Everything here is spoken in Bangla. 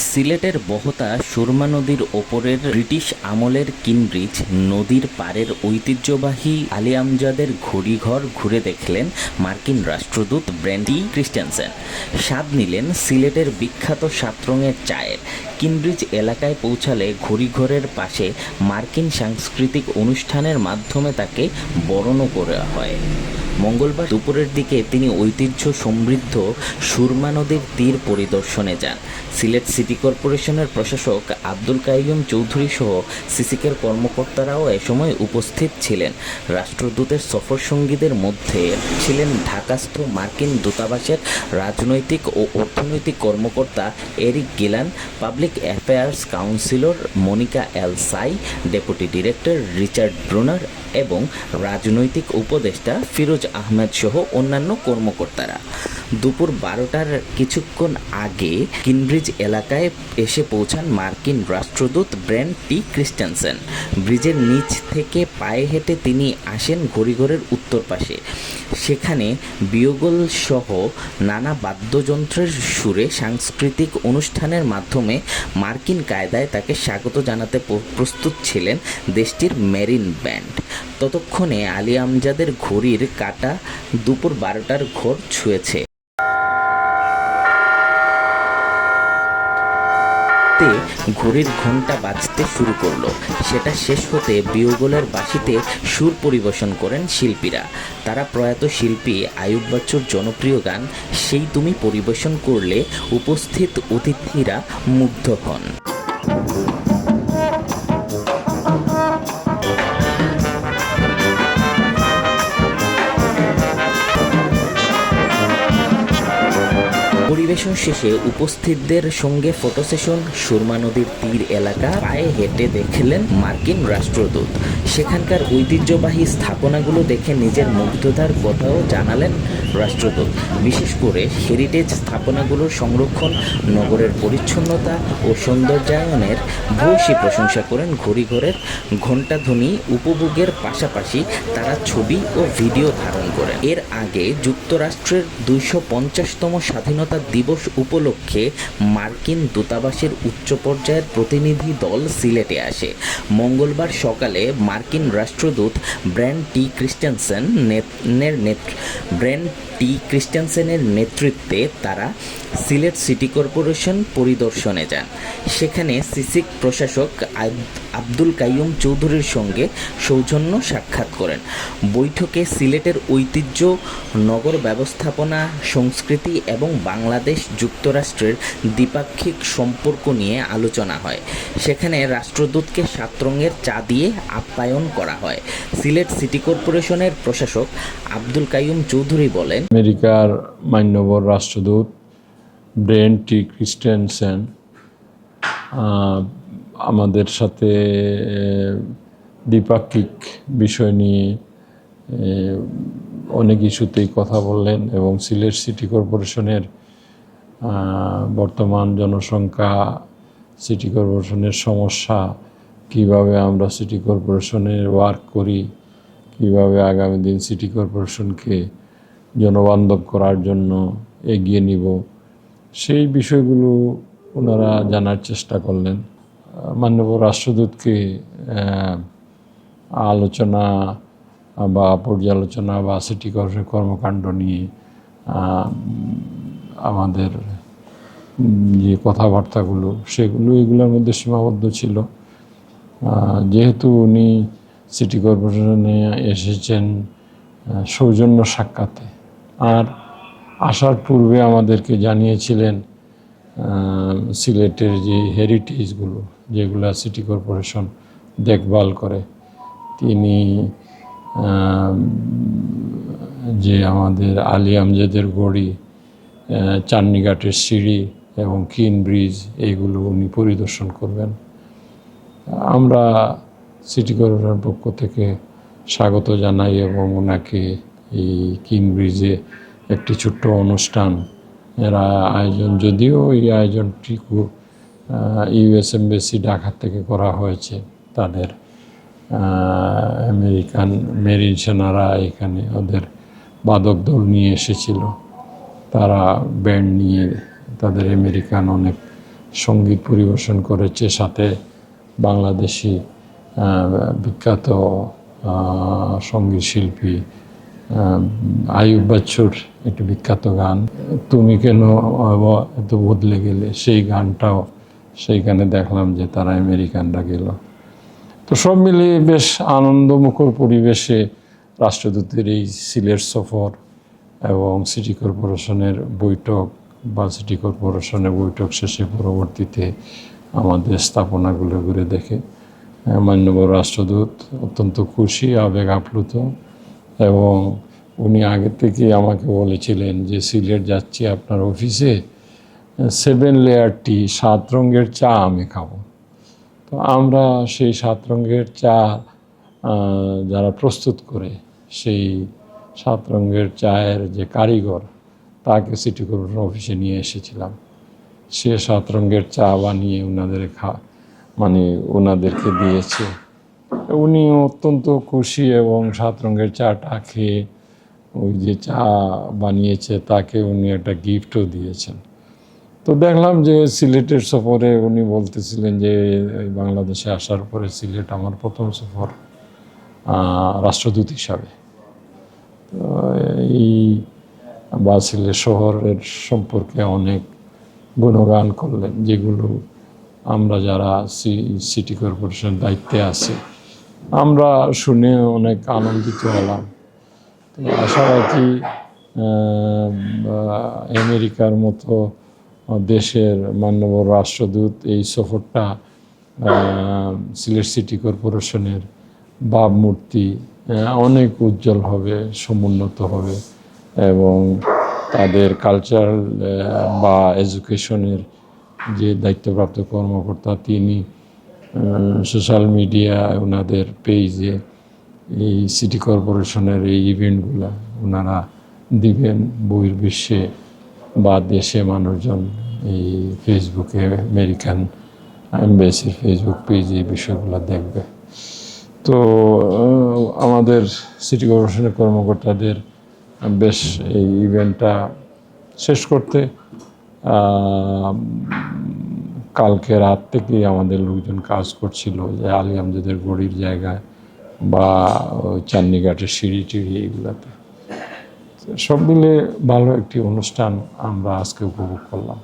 সিলেটের বহতা সুরমা নদীর ওপরের ব্রিটিশ আমলের কিনব্রিজ নদীর পাড়ের ঐতিহ্যবাহী আলী আমজাদের ঘড়িঘর ঘুরে দেখলেন মার্কিন রাষ্ট্রদূত ব্র্যান্ডি ক্রিস্টেনসেন। স্বাদ নিলেন সিলেটের বিখ্যাত ৭ রঙের চায়ের। কিনব্রিজ এলাকায় পৌঁছালে ঘড়িঘরের পাশে মার্কিন সাংস্কৃতিক অনুষ্ঠানের মাধ্যমে তাকে বরণও করা হয়। মঙ্গলবার দুপুরের দিকে তিনি ঐতিহ্য সমৃদ্ধ সুরমা নদীর তীর পরিদর্শনে যান। সিলেট সিটি কর্পোরেশনের প্রশাসক আব্দুল কাইয়ুম চৌধুরী সহ সিসিকের কর্মকর্তারাও এ সময় উপস্থিত ছিলেন। রাষ্ট্রদূতের সফরসঙ্গীদের মধ্যে ছিলেন ঢাকাস্থ মার্কিন দূতাবাসের রাজনৈতিক ও অর্থনৈতিক কর্মকর্তা Eric Gillan, public affairs counsellor Monica L Sai, deputy director Richard Bruner এবং রাজনৈতিক উপদেষ্টা ফিরোজ আহমেদ সহ অন্যান্য কর্মকর্তারা। দুপুর 12টার কিছুক্ষণ আগে কিনব্রিজ এলাকায় এসে পৌঁছান মার্কিন রাষ্ট্রদূত ব্র্যান্ডি ক্রিস্টেনসেন। ব্রিজের নিচ থেকে পায়ে হেঁটে তিনি আসেন ঘড়িঘরের উত্তর পাশে। সেখানে বিয়োগল সহ নানা বাদ্যযন্ত্রের সুরে সাংস্কৃতিক অনুষ্ঠানের মাধ্যমে মার্কিন কায়দায় তাকে স্বাগত জানাতে প্রস্তুত ছিলেন দেশটির মেরিন ব্যান্ড। ততক্ষণে আলী আমজাদের ঘড়ির কাঁটা দুপুর 12টার ঘড় ছুঁয়েছে। ঘড়ির ঘণ্টা বাজতে শুরু করলো। সেটা শেষ হতে বিয়োগলের বাঁশিতে সুর পরিবেশন করেন শিল্পীরা। তারা প্রয়াত শিল্পী আইয়ুব বাচ্চুর জনপ্রিয় গান সেই তুমি পরিবেশন করলে উপস্থিত অতিথিরা মুগ্ধ হন। পরিবেশন শেষে উপস্থিতদের সঙ্গে ফটো সেশন। সুরমা নদীর তীর এলাকা পায়ে হেঁটে দেখলেন মার্কিন রাষ্ট্রদূত। সেখানকার ঐতিহ্যবাহী স্থাপনাগুলো দেখে নিজের মুগ্ধতার কথাও জানালেন রাষ্ট্রদূত। বিশেষ করে হেরিটেজ স্থাপনাগুলোর সংরক্ষণ, নগরের পরিচ্ছন্নতা ও সৌন্দর্যায়নের ভূয়সী প্রশংসা করেন। ঘড়িঘরের ঘণ্টাধ্বনি উপভোগের পাশাপাশি তারা ছবি ও ভিডিও ধারণ করেন। এর আগে যুক্তরাষ্ট্রের ২৫০তম স্বাধীনতা দিবস উপলক্ষে মার্কিন দূতাবাসের উচ্চ পর্যায়ের প্রতিনিধি দল সিলেটে আসে। মঙ্গলবার সকালে মার্কিন রাষ্ট্রদূত ব্র্যান্ডি ক্রিস্টেনসেনের নেতৃত্বে তারা সিলেট সিটি কর্পোরেশন পরিদর্শনে যান। সেখানে সিসিক প্রশাসক আব্দুল কাইয়ুম চৌধুরীর সঙ্গে সৌজন্য সাক্ষাৎ করেন। বৈঠকে সিলেটের ঐতিহ্য, নগর ব্যবস্থাপনা, সংস্কৃতি এবং বাংলাদেশ যুক্তরাষ্ট্রের দ্বিপাক্ষিক সম্পর্ক নিয়ে আলোচনা হয়। সেখানে রাষ্ট্রদূতকে ৭ রঙের চা দিয়ে আপ্যায়ন করা হয়। সিলেট সিটি কর্পোরেশনের প্রশাসক আব্দুল কাইয়ুম চৌধুরী বলেন, আমেরিকার মান্যবর রাষ্ট্রদূত ব্র্যান্ডি ক্রিস্টেনসেন আমাদের সাথে দ্বিপাক্ষিক বিষয় নিয়ে অনেক ইস্যুতেই কথা বললেন এবং সিলেট সিটি কর্পোরেশনের বর্তমান জনসংখ্যা, সিটি কর্পোরেশনের সমস্যা, কিভাবে আমরা সিটি কর্পোরেশনের ওয়ার্ক করি, কিভাবে আগামী দিন সিটি কর্পোরেশনকে জনবান্ধব করার জন্য এগিয়ে নিব, সেই বিষয়গুলো ওনারা জানার চেষ্টা করলেন। মাননীয় রাষ্ট্রদূতকে আলোচনা বা পর্যালোচনা বা সিটি কর্পোরেশনের কর্মকাণ্ড নিয়ে আমাদের যে কথাবার্তাগুলো এগুলোর মধ্যে সীমাবদ্ধ ছিল। যেহেতু উনি সিটি কর্পোরেশনে এসেছেন সৌজন্য সাক্ষাতে, আর আসার পূর্বে আমাদেরকে জানিয়েছিলেন সিলেটের যে হেরিটেজগুলো যেগুলো সিটি কর্পোরেশন দেখভাল করে, তিনি যে আমাদের আলী আমজাদের ঘড়ি, চান্নিঘাটের সিঁড়ি এবং কিনব্রিজ, এইগুলো উনি পরিদর্শন করবেন। আমরা সিটি কর্পোরেশনের পক্ষ থেকে স্বাগত জানাই এবং ওনাকে এই কিনব্রিজে একটি ছোট্ট অনুষ্ঠান এরা আয়োজন, যদিও এই আয়োজনটি ইউএস এমবাসি ঢাকা থেকে করা হয়েছে। তাদের আমেরিকান মেরিন সেনারা এখানে ওদের বাদক দল নিয়ে এসেছিল। তারা ব্যান্ড নিয়ে, তাদের আমেরিকান অনেক সঙ্গীত পরিবেশন করেছে, সাথে বাংলাদেশি বিখ্যাত সঙ্গীত শিল্পী আইয়ুব বাচ্চুর একটি বিখ্যাত গান তুমি কেন এত বদলে গেলে, সেই গানটাও সেইখানে দেখলাম যে তারা আমেরিকানরা গেল। তো সব মিলিয়ে বেশ আনন্দমুখর পরিবেশে রাষ্ট্রদূতের এই সিলেট সফর এবং সিটি কর্পোরেশনের বৈঠক বা সিটি কর্পোরেশনের বৈঠক শেষে পরবর্তীতে আমাদের স্থাপনাগুলো ঘুরে দেখে মাননীয় রাষ্ট্রদূত অত্যন্ত খুশি, আবেগ আপ্লুত, এবং উনি আগে থেকে আমাকে বলেছিলেন যে সিলেট যাচ্ছি আপনার অফিসে 7 লেয়ার টি 7 রঙের চা আমি খাবো। তো আমরা সেই 7 রঙের চা যারা প্রস্তুত করে, সেই 7 রঙের চায়ের যে কারিগর তাকে সিটি কর্পোরেশন অফিসে নিয়ে এসেছিলাম। সে 7 রঙের চা বানিয়ে ওনাদেরকে দিয়েছে। উনি অত্যন্ত খুশি এবং 7 রঙের চাটা খেয়ে ওই যে চা বানিয়েছে তাকে উনি একটা গিফটও দিয়েছেন। তো দেখলাম যে সিলেটের সফরে উনি বলতেছিলেন যে বাংলাদেশে আসার পরে সিলেট আমার প্রথম সফর রাষ্ট্রদূত হিসাবে। তো এই সিলেট শহরের সম্পর্কে অনেক গুণগান করলেন, যেগুলো আমরা যারা সিটি কর্পোরেশন দায়িত্বে আছি আমরা শুনে অনেক আনন্দিত হলাম। তো আশা রাখি আমেরিকার মতো দেশের মাননীয় রাষ্ট্রদূত এই সফরটা সিলেট সিটি কর্পোরেশনের ভাবমূর্তি অনেক উজ্জ্বল হবে, সমুন্নত হবে, এবং তাদের কালচারাল বা এডুকেশনের যে দায়িত্বপ্রাপ্ত কর্মকর্তা তিনি সোশ্যাল মিডিয়া ওনাদের পেজে এই সিটি কর্পোরেশনের এই ইভেন্টগুলো ওনারা দিবেন বহির্বিশ্বে বা দেশে মানুষজন এই ফেসবুকে আমেরিকান এমবাসির ফেসবুক পেজে এই বিষয়গুলো দেখবে। তো আমাদের সিটি কর্পোরেশনের কর্মকর্তাদের বেশ এই ইভেন্টটা শেষ করতে কালকে রাত থেকেই আমাদের লোকজন কাজ করছিল যে আলী আমজাদের গড়ির জায়গায় বা চান্নিঘাটের সিঁড়ি টিড়ি এইগুলাতে। সব মিলে ভালো একটি অনুষ্ঠান আমরা আজকে উপভোগ করলাম।